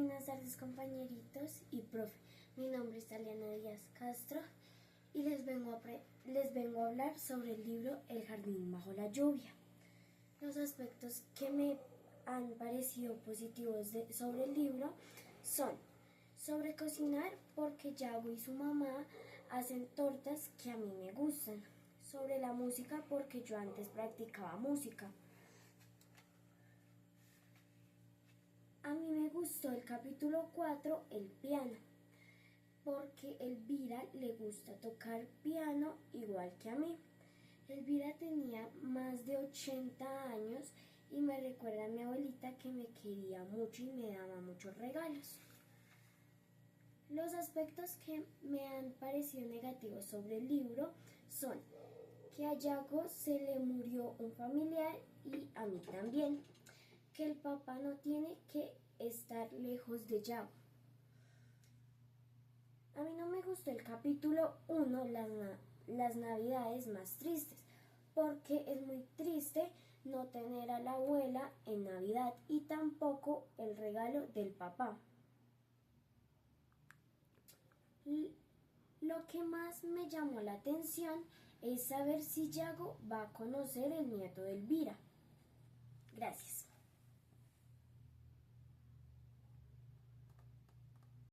Buenas tardes, compañeritos y profe. Mi nombre es Taliana Díaz Castro y les vengo a hablar sobre el libro El jardín bajo la lluvia. Los aspectos que me han parecido positivos sobre el libro son sobre cocinar, porque Yago y su mamá hacen tortas que a mí me gustan. Sobre la música, porque yo antes practicaba música. A mí me gustó el capítulo 4, el piano, porque Elvira le gusta tocar piano igual que a mí. Elvira tenía más de 80 años y me recuerda a mi abuelita, que me quería mucho y me daba muchos regalos. Los aspectos que me han parecido negativos sobre el libro son que a Yago se le murió un familiar y a mí también, que el papá no tiene que estar lejos de Yago. A mí no me gustó el capítulo 1, las navidades más tristes, porque es muy triste no tener a la abuela en Navidad y tampoco el regalo del papá. Lo que más me llamó la atención es saber si Yago va a conocer el nieto de Elvira. Gracias.